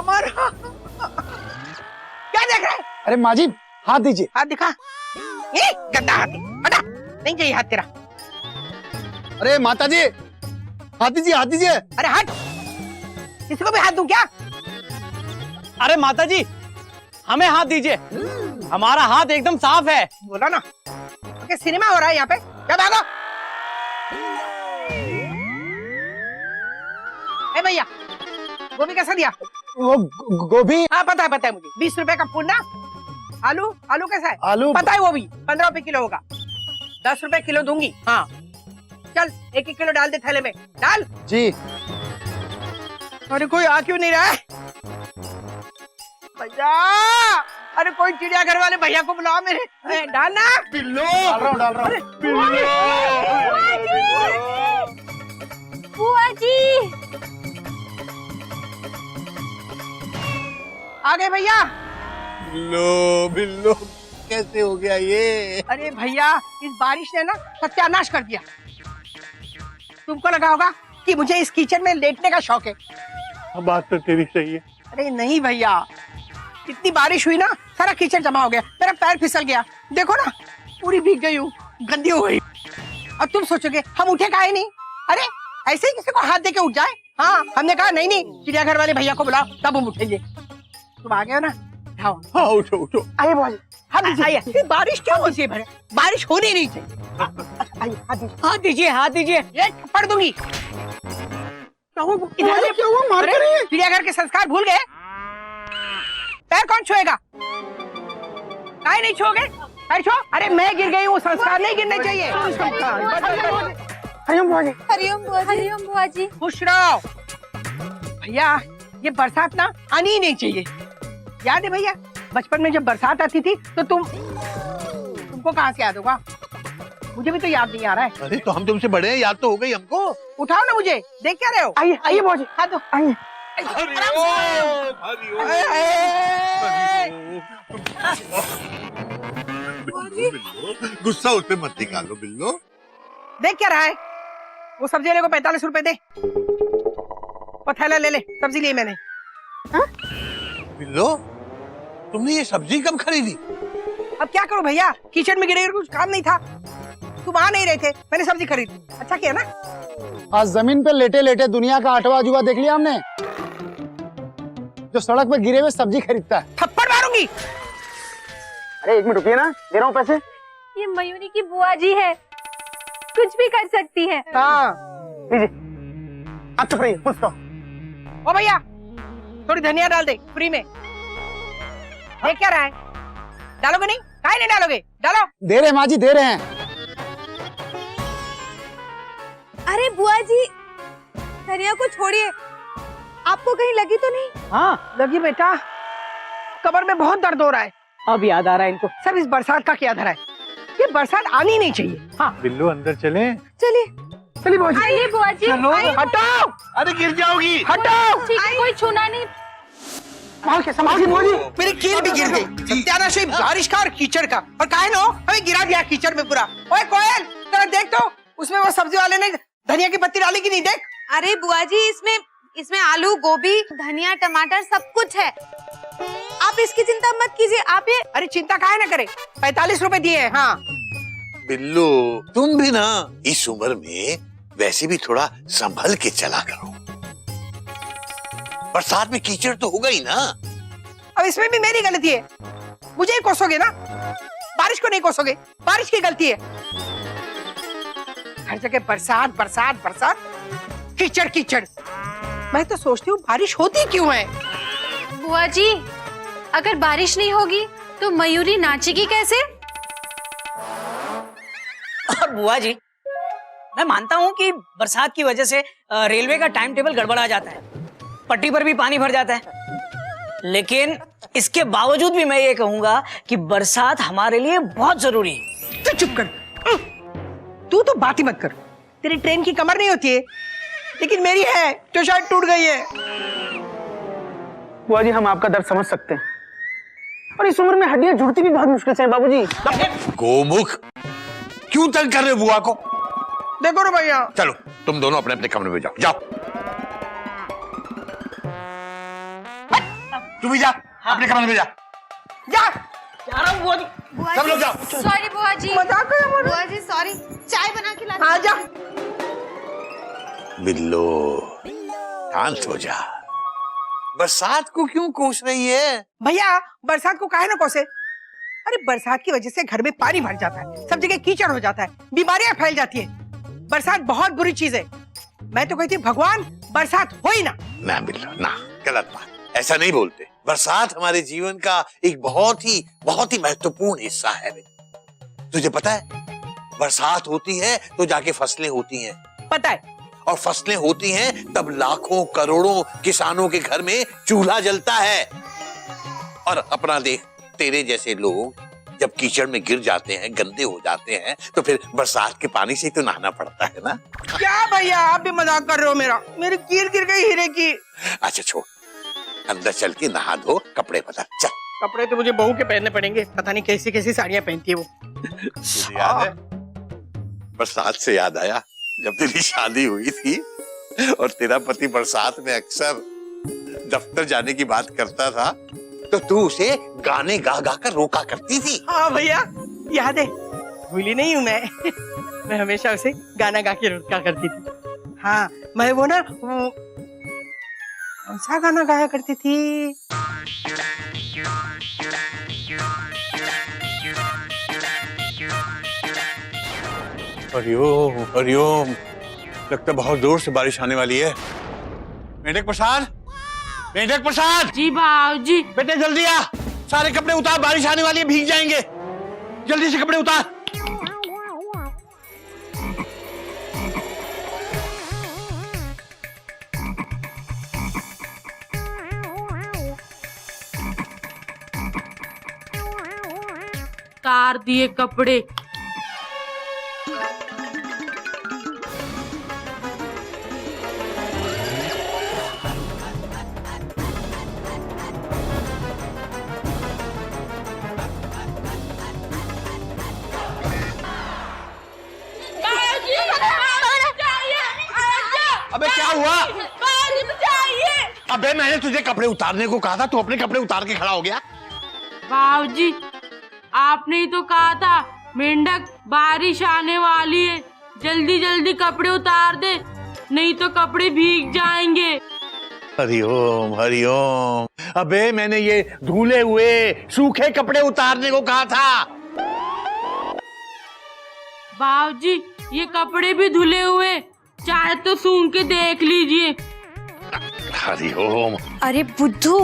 कमर। क्या देख रहे हैं? अरे माँ जी हाथ दीजिए। हाथ दिखा। ये गंदा हाथ है, हटा, नहीं चाहिए हाथ तेरा। अरे माता जी हाथ दीजिए, हाथ दीजिए। अरे हट, किसी को भी हाथ दूं क्या? अरे माता जी हमें हाथ दीजिए, हमारा हाथ एकदम साफ है। बोला ना, ओके सिनेमा हो रहा है यहाँ पे, क्या भागो। ए भैया, गोभी कैसा दिया? वो गोभी। हाँ पता है मुझे, 20 रुपए का पुन्ना। आलू, आलू कैसा है? आलू पता है, वो भी 15 रुपए किलो होगा। 10 रुपए किलो दूंगी। हाँ चल 1-1 किलो डाल दे थैले में, डाल। जी। अरे कोई आ क्यों नहीं रहा है भैया? अरे कोई चिड़ियाघर वाले भैया को बुलाओ मेरे। डाल ना। बिल्लो डाल रहा हूँ। बुआ जी आ गए भैया। बिल्लो कैसे हो गया ये? अरे भैया इस बारिश ने ना सत्यानाश कर दिया। तुमको लगा होगा कि मुझे इस किचन में लेटने का शौक है। बात तो तेरी सही है। अरे नहीं भैया, इतनी बारिश हुई ना, सारा कीचड़ जमा हो गया, मेरा पैर फिसल गया, देखो ना पूरी भीग गई हूँ, गंदी हो गई। अब तुम सोचोगे हम उठे काहे नहीं? अरे ऐसे ही किसी को हाथ देके उठ जाए? हाँ हमने कहा नहीं, चिड़ियाघर वाले भैया को बुलाओ तब हम उठेंगे। तुम आ गए हो ना, उठाओ। हाँ उठो। आइए बोल, आइए। बारिश क्यों होती है? बारिश होनी नहीं चाहिए। आइए हाथ दीजिए, हाथ दीजिए। ये पढ़ दूंगी। चिड़ियाघर के संस्कार भूल गए? पैर कौन छुएगा? काहे नहीं छुओगे? पैर छुओ। अरे मैं गिर गई हूँ, संस्कार नहीं गिरने चाहिए। हरिओम बुआ जी। हरिओम बुआ जी। खुश रहो भैया। ये बरसात ना आनी ही नहीं चाहिए। याद है भैया, बचपन में जब बरसात आती थी तो तुमको कहाँ से याद होगा? मुझे भी तो याद नहीं आ रहा है। अरे तो हम तुमसे बड़े हैं, याद तो हो गई हमको। उठाओ ना मुझे, देख क्या रहे हो? आइए बुआ जी, हाथ दो। आइए। गुस्सा उसमें मत निकालो बिल्लो। देख क्या रहा है? वो सब्जी वाले को 45 रुपए दे और थैला ले ले, सब्जी ली मैंने। बिल्लो तुमने ये सब्जी कब खरीदी? अब क्या करूं भैया, किचन में गिरे, कुछ काम नहीं था, तुम आ नहीं रहे थे, मैंने सब्जी खरीदी। अच्छा किया ना। आज जमीन पे लेटे लेटे दुनिया का 8वां अजूबा देख लिया हमने, जो सड़क पे गिरे हुए सब्जी खरीदता है। थप्पड़ मारूंगी। अरे 1 मिनट रुकिए ना, दे रहा हूँ पैसे। ये मयूरी की बुआ जी है, कुछ भी कर सकती है। हाँ आप चुप रहिए, कुछ तो। ओ भैया थोड़ी धनिया डाल दे फ्री में। देख क्या रहा है? डालोगे नहीं? काहे नहीं डालोगे? डालो। दे रहे हैं माँ जी, दे रहे हैं। अरे बुआ जी धनिया को छोड़िए, आपको कहीं लगी तो नहीं? हाँ लगी बेटा, कमर में बहुत दर्द हो रहा है। अब याद आ रहा है इनको, सब इस बरसात का क्या धरा है। ये बरसात आनी नहीं चाहिए। हाँ बिल्लू अंदर चले। चलिए चलिए बुआ जी। आइए बुआ जी। हटो, अरे गिर जाओगी। हटो। ठीक है, कोई छूना नहीं। संभाल के बुआ जी। मेरी कील भी गिर गई। सत्यानाश है बारिश का और कीचड़ का। और काहे नो हमें गिरा दिया कीचड़ में पूरा। ओए कोयल जरा देख तो, उसमें वो सब्जी वाले ने धनिया की पत्ती डाली कि नहीं? देख। अरे बुआ जी इसमें आलू, गोभी, धनिया, टमाटर सब कुछ है, आप इसकी चिंता मत कीजिए। आप ये अरे चिंता काहे ना करे, 45 रुपए दिए हैं। हाँ बिल्लो तुम भी ना इस उम्र में वैसे भी थोड़ा संभल के चला करो, बरसात में कीचड़ तो होगा ही ना। अब इसमें भी मेरी गलती है, मुझे ही कोसोगे ना, बारिश को नहीं कोसोगे, बारिश की गलती है। हर जगह बरसात बरसात बरसात, कीचड़ कीचड़। मैं तो सोचती हूँ बारिश होती क्यों है? बुआ जी अगर बारिश नहीं होगी तो मयूरी नाचेगी कैसे? और बुआ जी मैं मानता हूँ कि बरसात की वजह से रेलवे का टाइम टेबल गड़बड़ा जाता है, पटरी पर भी पानी भर जाता है, लेकिन इसके बावजूद भी मैं ये कहूंगा कि बरसात हमारे लिए बहुत जरूरी है। तो चुप कर, तू तो बात ही मत कर। तेरी ट्रेन की कमर नहीं होती है, लेकिन मेरी है जो शायद टूट गई है। बुआ जी हम आपका दर्द समझ सकते हैं, और इस उम्र में हड्डियां जुड़ती भी बहुत मुश्किल से हैं बाबूजी। गोमुख क्यों तंग कर रहे हो बुआ को? देखो रे भैया, चलो तुम दोनों अपने अपने कमरे में जाओ। जाओ तू भी जा, अपने कमरे में जा। जा। जा रहा हूँ बुआ जी। सब लोग जाओ। सॉरी बुआ जी। मजाक है हमारा। बुआ जी सॉरी, चाय बना के लाती हाँ जा। बिल्लो, शांत हो जा। बरसात को क्यों कोस रही है? भैया बरसात को काहे ना कोसे? अरे बरसात की वजह से घर में पानी भर जाता है, सब जगह कीचड़ हो जाता है, बीमारियां फैल जाती है। बरसात बहुत बुरी चीज है। मैं तो कहती भगवान बरसात हो ही ना। ना बिल्लो ना, गलत बात, ऐसा नहीं बोलते। बरसात हमारे जीवन का एक बहुत ही महत्वपूर्ण हिस्सा है। तुझे पता है, बरसात होती है तो जाके फसलें होती हैं, पता है। और फसलें होती हैं तब लाखों करोड़ों किसानों के घर में चूल्हा जलता है। और अपना देख, तेरे जैसे लोग जब कीचड़ में गिर जाते हैं, गंदे हो जाते हैं, तो फिर बरसात के पानी से ही तो नहाना पड़ता है ना। क्या भैया आप भी मजाक कर रहे हो मेरा? मेरी कील गिर गई हीरे की। अच्छा छोड़, अंदर चल के नहा धो, कपड़े बदल, चल। कपड़े तो मुझे बहू के पहनने पड़ेंगे, पता नहीं कैसी कैसी साड़ियाँ पहनती है वो। तुझे याद है, बरसात से याद आया, जब तेरी शादी हुई थी और तेरा पति बरसात में अक्सर दफ्तर जाने की बात करता था, तो तू उसे गाने गा गा कर रोका करती थी। हाँ भैया याद है, भूली नहीं हूँ मैं। मैं हमेशा उसे गाना गा के रोका करती थी। हाँ मैं वो ना, कौन सा गाना गाया करती थी? हरिओम हरिओम, लगता बहुत जोर से बारिश आने वाली है। मेढक प्रसाद, मेढक प्रसाद। जी बाबूजी। बेटे जल्दी आ, सारे कपड़े उतार, बारिश आने वाली है, भीग जाएंगे। जल्दी से कपड़े उतार। उतार दिए कपड़े। अबे क्या हुआ? अबे मैंने तुझे कपड़े उतारने को कहा था, तू अपने कपड़े उतार के खड़ा हो गया। बाबूजी आपने ही तो कहा था मेंढक बारिश आने वाली है, जल्दी जल्दी कपड़े उतार दे, नहीं तो कपड़े भीग जाएंगे। हरिओम हरिओम, अबे मैंने ये धुले हुए सूखे कपड़े उतारने को कहा था। बाबूजी ये कपड़े भी धुले हुए, चाहे तो सूंघ के देख लीजिए। हरिओम। अरे बुद्धू,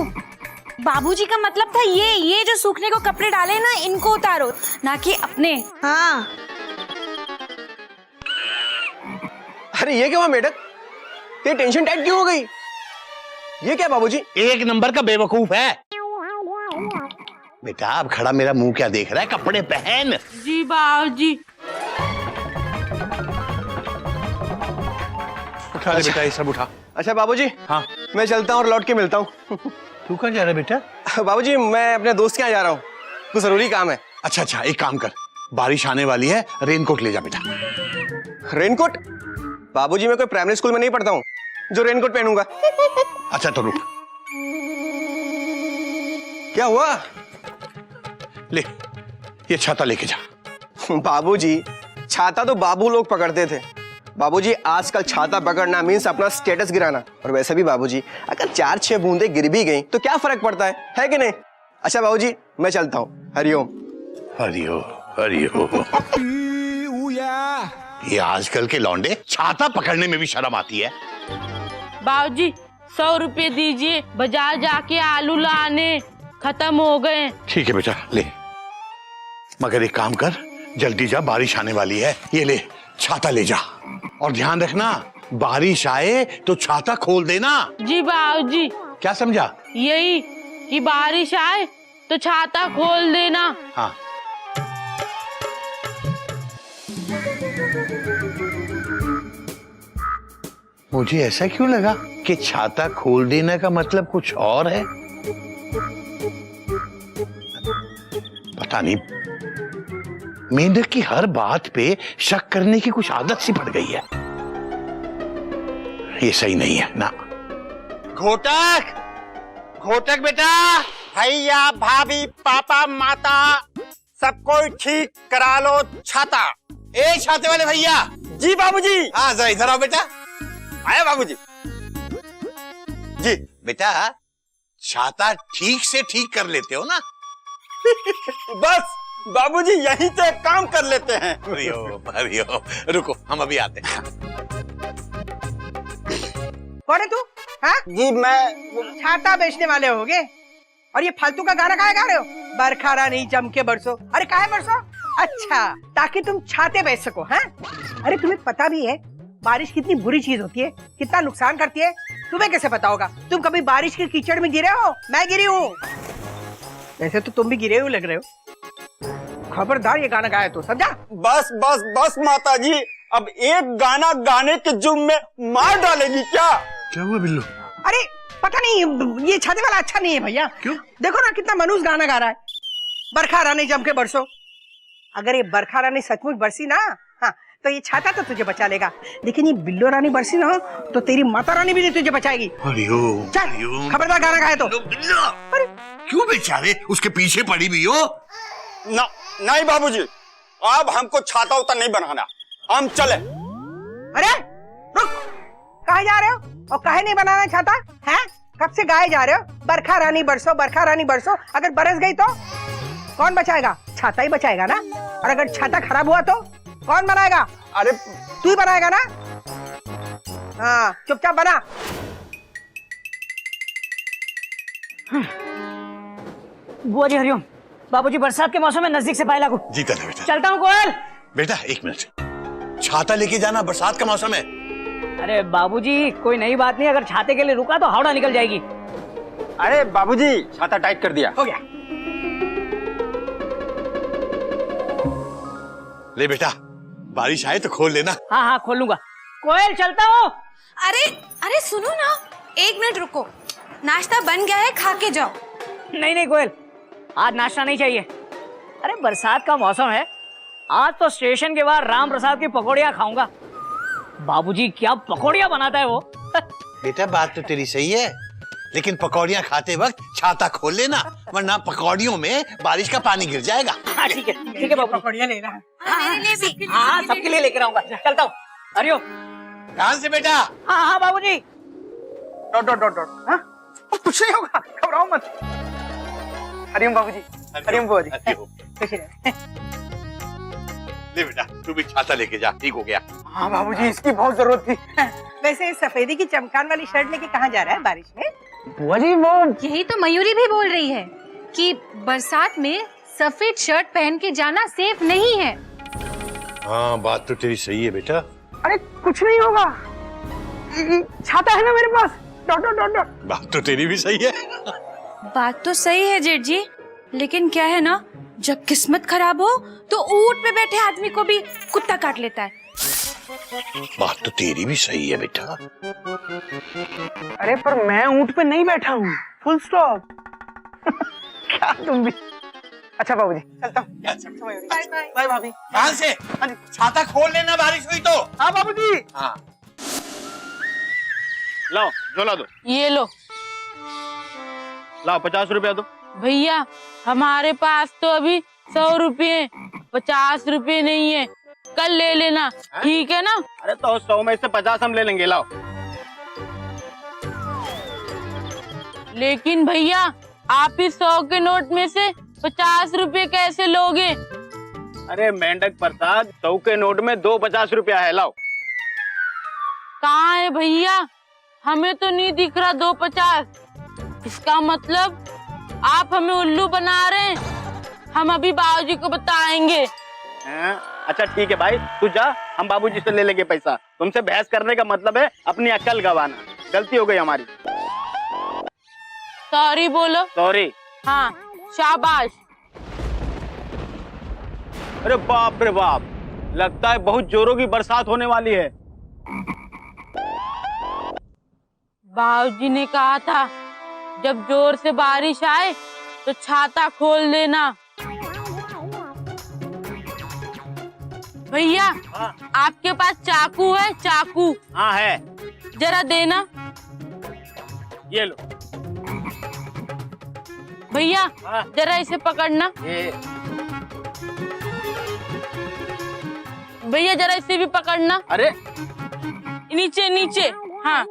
बाबूजी का मतलब था ये जो सूखने को कपड़े डाले ना, इनको उतारो, ना कि अपने। हाँ। अरे ये क्या हुआ मेढक, ये टेंशन टाइट क्यों हो गई? ये क्या बाबूजी? एक नंबर का बेवकूफ है बेटा। अब खड़ा मेरा मुंह क्या देख रहा है, कपड़े पहन। जी बाबूजी। उठा ले बेटा, ये सब उठा। अच्छा बाबूजी, हाँ मैं चलता हूँ और लौट के मिलता हूँ। तू कहाँ जा रहा है बेटा? बाबूजी मैं अपने दोस्त के यहाँ जा रहा हूँ, कुछ जरूरी काम है। अच्छा अच्छा, एक काम कर, बारिश आने वाली है, रेनकोट ले जा बेटा। रेनकोट? बाबूजी मैं कोई प्राइमरी स्कूल में नहीं पढ़ता हूँ जो रेनकोट पहनूंगा। अच्छा तो रुक, क्या हुआ? ले ये छाता लेके जा। बाबूजी छाता तो बाबू लोग पकड़ते थे। बाबूजी आजकल छाता पकड़ना मीन्स अपना स्टेटस गिराना। और वैसे भी बाबूजी अगर 4-6 बूंदे गिर भी गई तो क्या फर्क पड़ता है कि नहीं? अच्छा बाबूजी मैं चलता हूँ, हरिओम। हरिओम हरिओम। ये आजकल के लौंडे छाता पकड़ने में भी शर्म आती है। बाबूजी 100 रुपए दीजिए, बाजार जाके आलू लाने, खत्म हो गए। ठीक है बेटा ले, मगर एक काम कर, जल्दी जा, बारिश आने वाली है। ये ले छाता ले जा, और ध्यान रखना बारिश आए तो छाता खोल देना। जी बाबूजी। क्या समझा? यही कि बारिश आए तो छाता खोल देना। हाँ। मुझे ऐसा क्यों लगा कि छाता खोल देने का मतलब कुछ और है। पता नहीं, मेंढक की हर बात पे शक करने की कुछ आदत सी पड़ गई है। ये सही नहीं है ना। घोटक, घोटक बेटा, भैया भाभी पापा माता सबको ठीक करा लो छाता। ए छाते वाले भैया। जी बाबूजी। हाँ जरा इधर आओ बेटा। आया बाबूजी। जी बेटा छाता ठीक से ठीक कर लेते हो ना? बस बाबूजी यहीं से काम कर लेते हैं। हरिओम, रुको हम अभी आते हैं। कौन है तू? हाँ? जी मैं छाता बेचने वाले होगे और ये फालतू का गाना काहे गा रहे हो? बरखा रानी जम के बरसो। अरे काहे बरसो? अच्छा, ताकि तुम छाते बेच सको। हैं? अरे तुम्हें पता भी है बारिश कितनी बुरी चीज होती है, कितना नुकसान करती है? तुम्हें कैसे पता होगा? तुम कभी बारिश के कीचड़ में गिरे हो? मैं गिरी हूँ। वैसे तो तुम भी गिरे हुए लग रहे हो। खबरदार ये गाना गाया तो, समझा? बस बस बस माता जी, अब एक गाना गाने के जुर्म में मार डालेगी क्या? क्या हुआ बिल्लू? अरे पता नहीं, ये छाते वाला अच्छा नहीं है भैया। क्यों? देखो ना कितना मनुष्य गाना गा रहा है, बरखा रानी जम के बरसो। अगर ये बरखा रानी सचमुच बरसी ना, हाँ, तो ये छाता तो तुझे बचा लेगा, लेकिन ये बिल्लो रानी बरसी ना तो तेरी माता रानी भी नहीं तुझे बचाएगी। चल खबरदार गाना गाए तो। बिल्लो क्यों बेचारे उसके पीछे पड़ी भी हो? ना नहीं बाबूजी, अब हमको छाता उता नहीं बनाना, हम चले। अरे रुक, कहाँ जा रहे हो और काहे नहीं बनाना छाता? हैं? कब से गाए जा रहे हो बरखा रानी बरसो, बरखा रानी बरसो? अगर बरस गई तो कौन बचाएगा? छाता ही बचाएगा ना। और अगर छाता खराब हुआ तो कौन बनाएगा? अरे तू ही बनाएगा ना। हाँ चुपचाप बना। बुआ जी हरिओम। बाबूजी बरसात के मौसम में नजदीक से पाए लागू। जी कर बेटा। चलता हूँ कोयल। बेटा एक मिनट, छाता लेके जाना, बरसात का मौसम है। अरे बाबूजी कोई नई बात नहीं, अगर छाते के लिए रुका तो हावड़ा निकल जाएगी। अरे बाबूजी छाता टाइट कर दिया। हो गया। ले बेटा, बारिश आए तो खोल लेना। हाँ हाँ खोल लूंगा। कोयल चलता हूँ। अरे अरे सुनो ना, 1 मिनट रुको, नाश्ता बन गया है, खा के जाओ। नहीं नहीं कोयल, आज नाश्ता नहीं चाहिए। अरे बरसात का मौसम है, आज तो स्टेशन के बाहर राम प्रसाद की पकौड़ियाँ खाऊंगा। बाबूजी क्या पकौड़ियाँ बनाता है वो। बेटा बात तो तेरी सही है, लेकिन पकौड़ियाँ खाते वक्त छाता खोल लेना, वरना पकौड़ियों में बारिश का पानी गिर जाएगा। हाँ ठीक है बाबू। पकौड़ियाँ लेना है। मेरे लिए भी। हाँ सबके लिए लेकर आऊंगा। चलता हूँ। हरिओम। कहाँ से बेटा? हाँ हाँ बाबूजी। Dot dot dot dot. हाँ? कुछ नहीं होगा, घबराओ मत। हरिओम बाबूजी। हरिओम बुआ जी। खुश रहे। ले बेटा तू भी छाता लेके जा, ठीक हो गया। हाँ बाबूजी इसकी बहुत जरूरत थी। वैसे सफेदी की चमकान वाली शर्ट लेके कहाँ जा रहा है बारिश में? बुआ जी वो यही तो मयूरी भी बोल रही है कि बरसात में सफेद शर्ट पहन के जाना सेफ नहीं है। हाँ बात तो तेरी सही है बेटा। अरे कुछ नहीं होगा, छाता है ना मेरे पास। Dot dot dot dot. बात तो तेरी भी सही है। बात तो सही है जेठ जी, लेकिन क्या है ना, जब किस्मत खराब हो तो ऊंट पे बैठे आदमी को भी कुत्ता काट लेता है। बात तो तेरी भी सही है बेटा। अरे पर मैं ऊंट पे नहीं बैठा हूँ, फुल स्टॉप। क्या तुम भी? अच्छा बाबूजी चलता हूँ। Bye bye. बाय भाभी। कहाँ से? छाता खोल लेना, बारिश हुई तो। हाँ बाबूजी। हाँ लाओ झोला दो। ये लो लाओ 50 रुपया दो। भैया, हमारे पास तो अभी 100 रुपये, 50 रुपये नहीं है, कल ले लेना, ठीक है ना? अरे तो 100 में से 50 हम ले लेंगे, लाओ। लेकिन भैया आप इस 100 के नोट में से 50 रुपये कैसे लोगे? अरे मेंढक प्रसाद, 100 के नोट में 2 50 रुपया है, लाओ। कहाँ है भैया? हमें तो नहीं दिख रहा 2 50। इसका मतलब आप हमें उल्लू बना रहे हैं। हम अभी बाबूजी को बताएंगे। अच्छा ठीक है भाई, तू जा, हम बाबूजी से ले लेंगे पैसा। तुमसे बहस करने का मतलब है अपनी अक्ल गंवाना। गलती हो गई हमारी। सॉरी बोलो। सॉरी। हाँ शाबाश। अरे बाप रे बाप, लगता है बहुत जोरों की बरसात होने वाली है। बाबूजी ने कहा था जब जोर से बारिश आए तो छाता खोल देना। भैया आपके पास चाकू है? चाकू? हाँ है। जरा देना। ये लो। भैया जरा इसे पकड़ना। भैया जरा इसे भी पकड़ना। अरे नीचे नीचे, हाँ।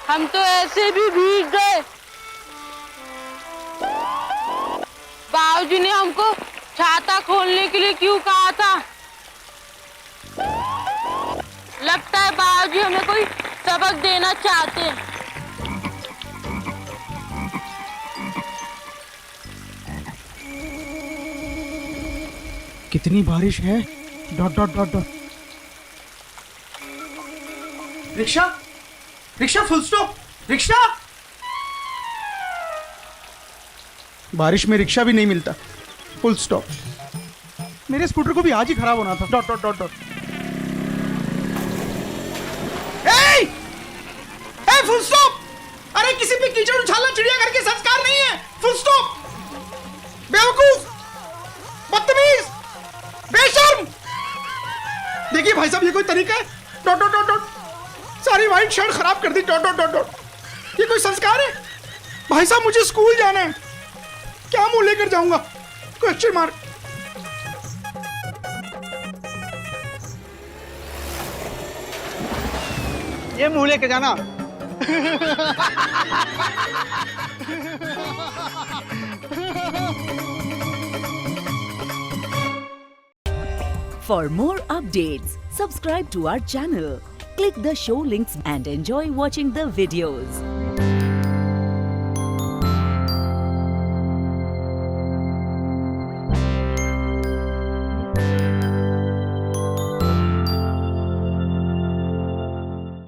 हम तो ऐसे भी भीग गए। बाबूजी ने हमको छाता खोलने के लिए क्यों कहा था? लगता है बाबूजी हमें कोई सबक देना चाहते हैं। कितनी बारिश है। Dot dot dot dot. Rickshaw, rickshaw, full stop. Rickshaw. बारिश में रिक्शा भी नहीं मिलता। Full stop. मेरे स्कूटर को भी आज ही खराब होना था। Dot dot dot dot. Full stop. अरे किसी पे कीचड़ उछालना चिड़ियाघर के संस्कार नहीं है। Full stop. बेवकूफ, बदतमीज, बेशर्म। देखिए भाई साहब, ये कोई तरीका है? Dot dot dot dot. सारी व्हाइट शर्ट खराब कर दी। Dot dot dot dot. ये कोई संस्कार है? भाई साहब मुझे स्कूल जाना है। क्या मुंह लेकर जाऊंगा? Question mark. ये मुंह लेकर जाना। For more updates, subscribe to our channel, click the show links and enjoy watching the videos.